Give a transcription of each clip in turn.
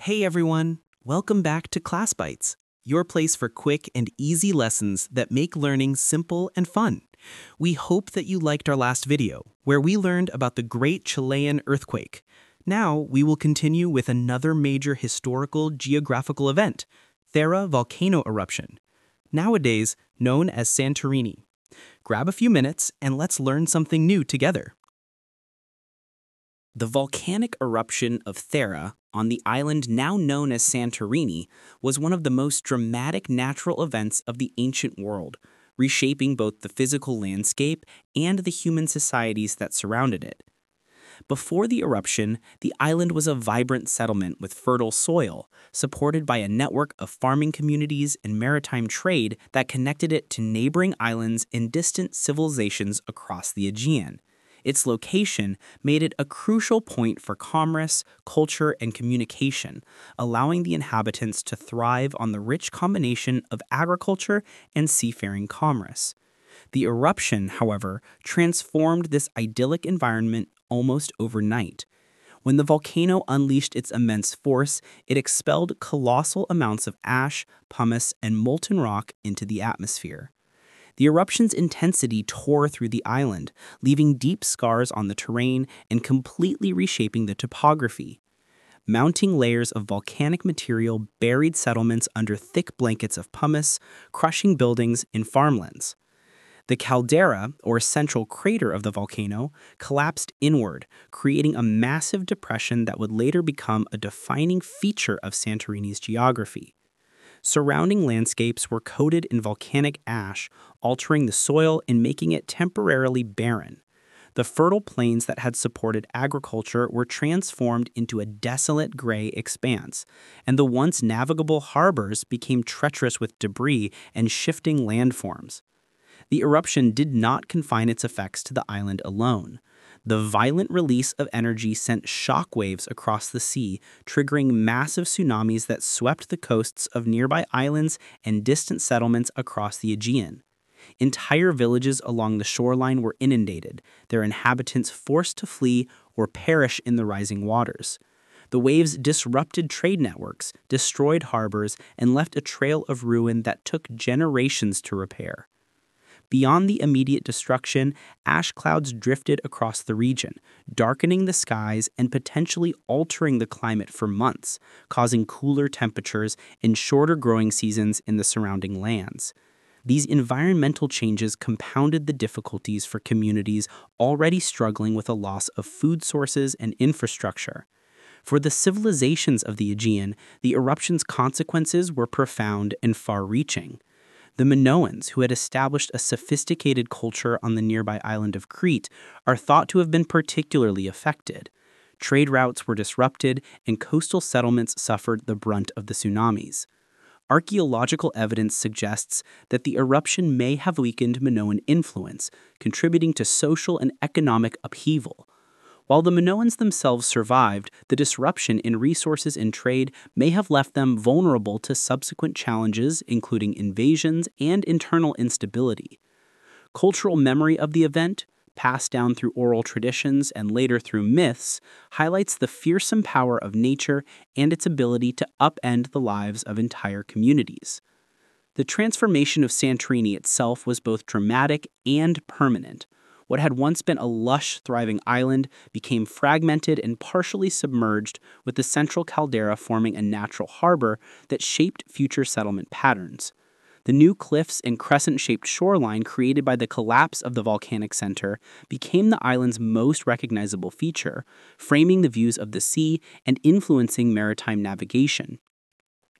Hey everyone! Welcome back to Class Bites, your place for quick and easy lessons that make learning simple and fun. We hope that you liked our last video, where we learned about the Great Chilean Earthquake. Now we will continue with another major historical geographical event, Thera Volcano Eruption, nowadays known as Santorini. Grab a few minutes and let's learn something new together. The volcanic eruption of Thera on the island now known as Santorini was one of the most dramatic natural events of the ancient world, reshaping both the physical landscape and the human societies that surrounded it. Before the eruption, the island was a vibrant settlement with fertile soil, supported by a network of farming communities and maritime trade that connected it to neighboring islands and distant civilizations across the Aegean. Its location made it a crucial point for commerce, culture, and communication, allowing the inhabitants to thrive on the rich combination of agriculture and seafaring commerce. The eruption, however, transformed this idyllic environment almost overnight. When the volcano unleashed its immense force, it expelled colossal amounts of ash, pumice, and molten rock into the atmosphere. The eruption's intensity tore through the island, leaving deep scars on the terrain and completely reshaping the topography. Mounting layers of volcanic material buried settlements under thick blankets of pumice, crushing buildings and farmlands. The caldera, or central crater of the volcano, collapsed inward, creating a massive depression that would later become a defining feature of Santorini's geography. Surrounding landscapes were coated in volcanic ash, altering the soil and making it temporarily barren. The fertile plains that had supported agriculture were transformed into a desolate gray expanse, and the once navigable harbors became treacherous with debris and shifting landforms. The eruption did not confine its effects to the island alone. The violent release of energy sent shockwaves across the sea, triggering massive tsunamis that swept the coasts of nearby islands and distant settlements across the Aegean. Entire villages along the shoreline were inundated, their inhabitants forced to flee or perish in the rising waters. The waves disrupted trade networks, destroyed harbors, and left a trail of ruin that took generations to repair. Beyond the immediate destruction, ash clouds drifted across the region, darkening the skies and potentially altering the climate for months, causing cooler temperatures and shorter growing seasons in the surrounding lands. These environmental changes compounded the difficulties for communities already struggling with a loss of food sources and infrastructure. For the civilizations of the Aegean, the eruption's consequences were profound and far-reaching. The Minoans, who had established a sophisticated culture on the nearby island of Crete, are thought to have been particularly affected. Trade routes were disrupted, and coastal settlements suffered the brunt of the tsunamis. Archaeological evidence suggests that the eruption may have weakened Minoan influence, contributing to social and economic upheaval. While the Minoans themselves survived, the disruption in resources and trade may have left them vulnerable to subsequent challenges, including invasions and internal instability. Cultural memory of the event, passed down through oral traditions and later through myths, highlights the fearsome power of nature and its ability to upend the lives of entire communities. The transformation of Santorini itself was both dramatic and permanent. What had once been a lush, thriving island became fragmented and partially submerged, with the central caldera forming a natural harbor that shaped future settlement patterns. The new cliffs and crescent-shaped shoreline created by the collapse of the volcanic center became the island's most recognizable feature, framing the views of the sea and influencing maritime navigation.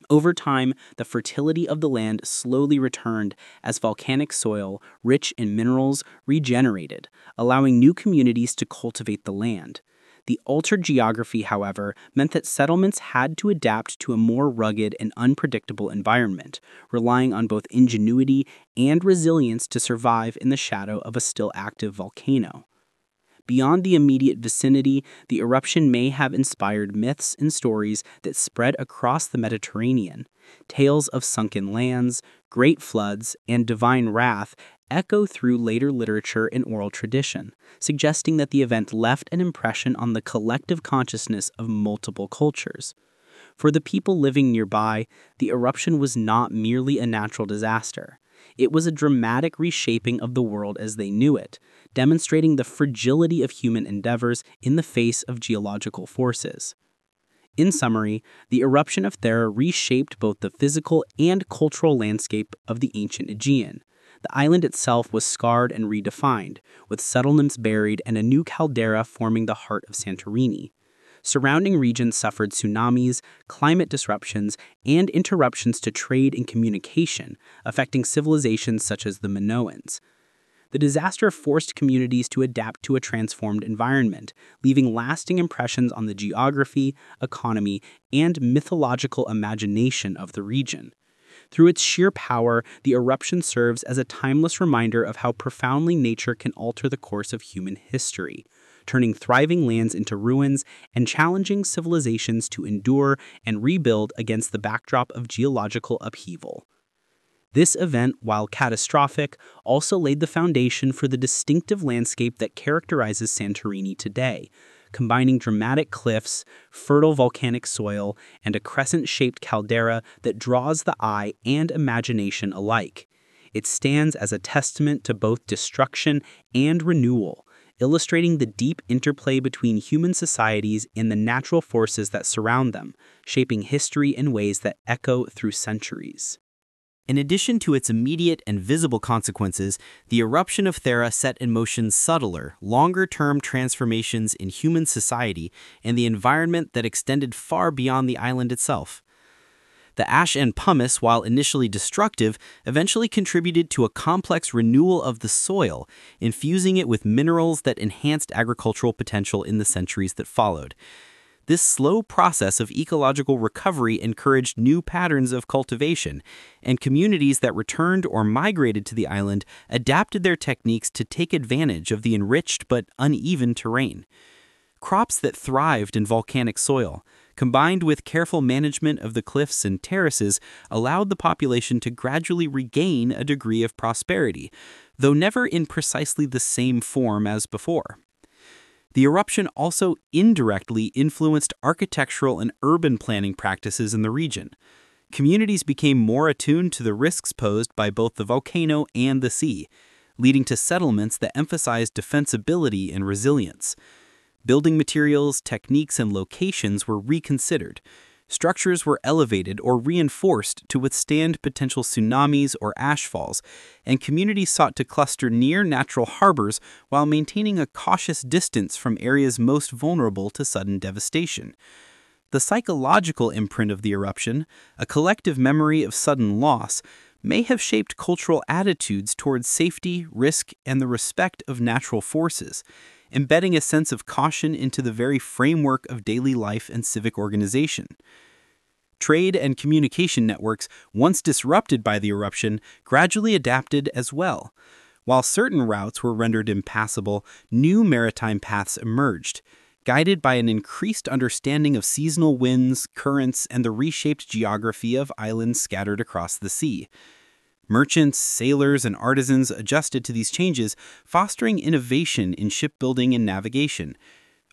Over time, the fertility of the land slowly returned as volcanic soil, rich in minerals, regenerated, allowing new communities to cultivate the land. The altered geography, however, meant that settlements had to adapt to a more rugged and unpredictable environment, relying on both ingenuity and resilience to survive in the shadow of a still active volcano. Beyond the immediate vicinity, the eruption may have inspired myths and stories that spread across the Mediterranean. Tales of sunken lands, great floods, and divine wrath echo through later literature and oral tradition, suggesting that the event left an impression on the collective consciousness of multiple cultures. For the people living nearby, the eruption was not merely a natural disaster. It was a dramatic reshaping of the world as they knew it, demonstrating the fragility of human endeavors in the face of geological forces. In summary, the eruption of Thera reshaped both the physical and cultural landscape of the ancient Aegean. The island itself was scarred and redefined, with settlements buried and a new caldera forming the heart of Santorini. Surrounding regions suffered tsunamis, climate disruptions, and interruptions to trade and communication, affecting civilizations such as the Minoans. The disaster forced communities to adapt to a transformed environment, leaving lasting impressions on the geography, economy, and mythological imagination of the region. Through its sheer power, the eruption serves as a timeless reminder of how profoundly nature can alter the course of human history, turning thriving lands into ruins and challenging civilizations to endure and rebuild against the backdrop of geological upheaval. This event, while catastrophic, also laid the foundation for the distinctive landscape that characterizes Santorini today, combining dramatic cliffs, fertile volcanic soil, and a crescent-shaped caldera that draws the eye and imagination alike. It stands as a testament to both destruction and renewal, illustrating the deep interplay between human societies and the natural forces that surround them, shaping history in ways that echo through centuries. In addition to its immediate and visible consequences, the eruption of Thera set in motion subtler, longer-term transformations in human society and the environment that extended far beyond the island itself. The ash and pumice, while initially destructive, eventually contributed to a complex renewal of the soil, infusing it with minerals that enhanced agricultural potential in the centuries that followed. This slow process of ecological recovery encouraged new patterns of cultivation, and communities that returned or migrated to the island adapted their techniques to take advantage of the enriched but uneven terrain. Crops that thrived in volcanic soil, combined with careful management of the cliffs and terraces, allowed the population to gradually regain a degree of prosperity, though never in precisely the same form as before. The eruption also indirectly influenced architectural and urban planning practices in the region. Communities became more attuned to the risks posed by both the volcano and the sea, leading to settlements that emphasized defensibility and resilience. Building materials, techniques, and locations were reconsidered. Structures were elevated or reinforced to withstand potential tsunamis or ashfalls, and communities sought to cluster near natural harbors while maintaining a cautious distance from areas most vulnerable to sudden devastation. The psychological imprint of the eruption, a collective memory of sudden loss, may have shaped cultural attitudes towards safety, risk, and the respect of natural forces, embedding a sense of caution into the very framework of daily life and civic organization. Trade and communication networks, once disrupted by the eruption, gradually adapted as well. While certain routes were rendered impassable, new maritime paths emerged, guided by an increased understanding of seasonal winds, currents, and the reshaped geography of islands scattered across the sea. Merchants, sailors, and artisans adjusted to these changes, fostering innovation in shipbuilding and navigation.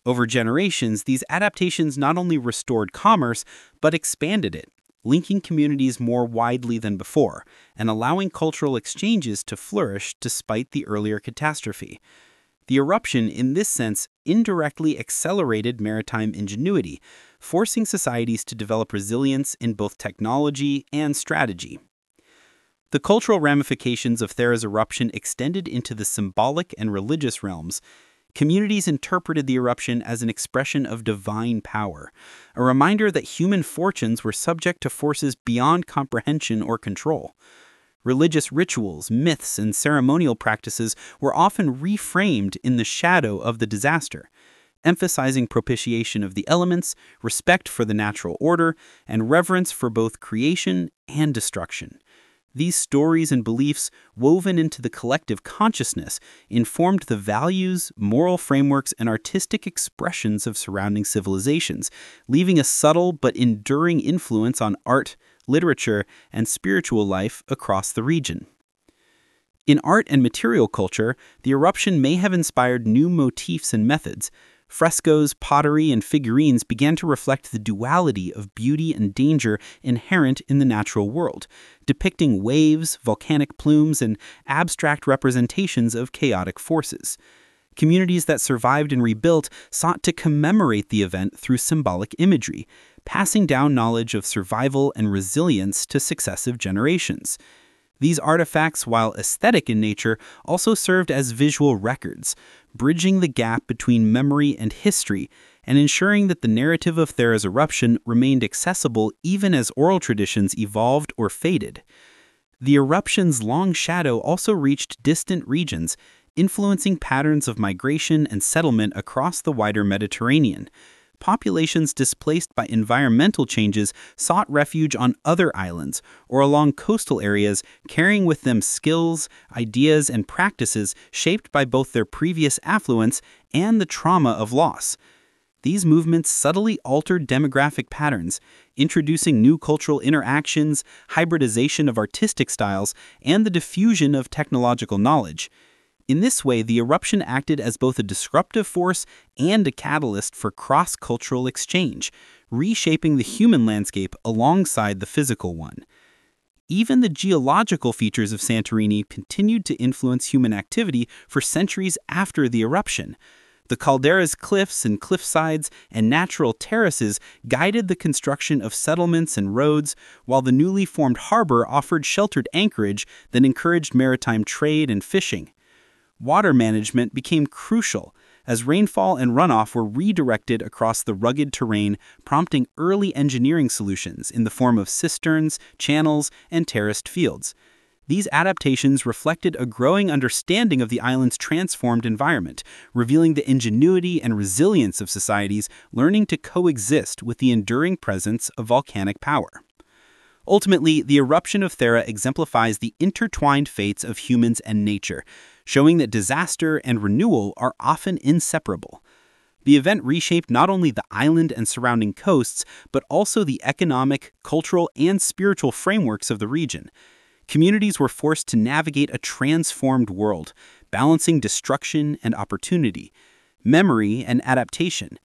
Over generations, these adaptations not only restored commerce, but expanded it, linking communities more widely than before, and allowing cultural exchanges to flourish despite the earlier catastrophe. The eruption, in this sense, indirectly accelerated maritime ingenuity, forcing societies to develop resilience in both technology and strategy. The cultural ramifications of Thera's eruption extended into the symbolic and religious realms. Communities interpreted the eruption as an expression of divine power, a reminder that human fortunes were subject to forces beyond comprehension or control. Religious rituals, myths, and ceremonial practices were often reframed in the shadow of the disaster, emphasizing propitiation of the elements, respect for the natural order, and reverence for both creation and destruction. These stories and beliefs, woven into the collective consciousness, informed the values, moral frameworks, and artistic expressions of surrounding civilizations, leaving a subtle but enduring influence on art, literature, and spiritual life across the region. In art and material culture, the eruption may have inspired new motifs and methods. Frescoes, pottery, and figurines began to reflect the duality of beauty and danger inherent in the natural world, depicting waves, volcanic plumes, and abstract representations of chaotic forces. Communities that survived and rebuilt sought to commemorate the event through symbolic imagery, passing down knowledge of survival and resilience to successive generations. These artifacts, while aesthetic in nature, also served as visual records, bridging the gap between memory and history, and ensuring that the narrative of Thera's eruption remained accessible even as oral traditions evolved or faded. The eruption's long shadow also reached distant regions, influencing patterns of migration and settlement across the wider Mediterranean. Populations displaced by environmental changes sought refuge on other islands or along coastal areas, carrying with them skills, ideas, and practices shaped by both their previous affluence and the trauma of loss. These movements subtly altered demographic patterns, introducing new cultural interactions, hybridization of artistic styles, and the diffusion of technological knowledge. In this way, the eruption acted as both a disruptive force and a catalyst for cross-cultural exchange, reshaping the human landscape alongside the physical one. Even the geological features of Santorini continued to influence human activity for centuries after the eruption. The caldera's cliffs and cliffsides and natural terraces guided the construction of settlements and roads, while the newly formed harbor offered sheltered anchorage that encouraged maritime trade and fishing. Water management became crucial as rainfall and runoff were redirected across the rugged terrain, prompting early engineering solutions in the form of cisterns, channels, and terraced fields. These adaptations reflected a growing understanding of the island's transformed environment, revealing the ingenuity and resilience of societies learning to coexist with the enduring presence of volcanic power. Ultimately, the eruption of Thera exemplifies the intertwined fates of humans and nature, showing that disaster and renewal are often inseparable. The event reshaped not only the island and surrounding coasts, but also the economic, cultural, and spiritual frameworks of the region. Communities were forced to navigate a transformed world, balancing destruction and opportunity, memory and adaptation.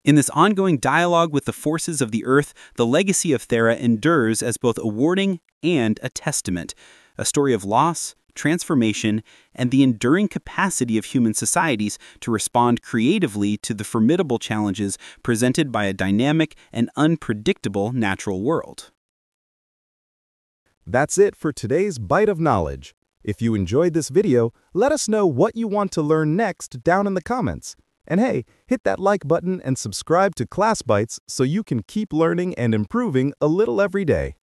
In this ongoing dialogue with the forces of the earth, the legacy of Thera endures as both a warning and a testament, a story of loss, transformation, and the enduring capacity of human societies to respond creatively to the formidable challenges presented by a dynamic and unpredictable natural world. That's it for today's Bite of Knowledge. If you enjoyed this video, let us know what you want to learn next down in the comments. And hey, hit that like button and subscribe to Class Bites so you can keep learning and improving a little every day.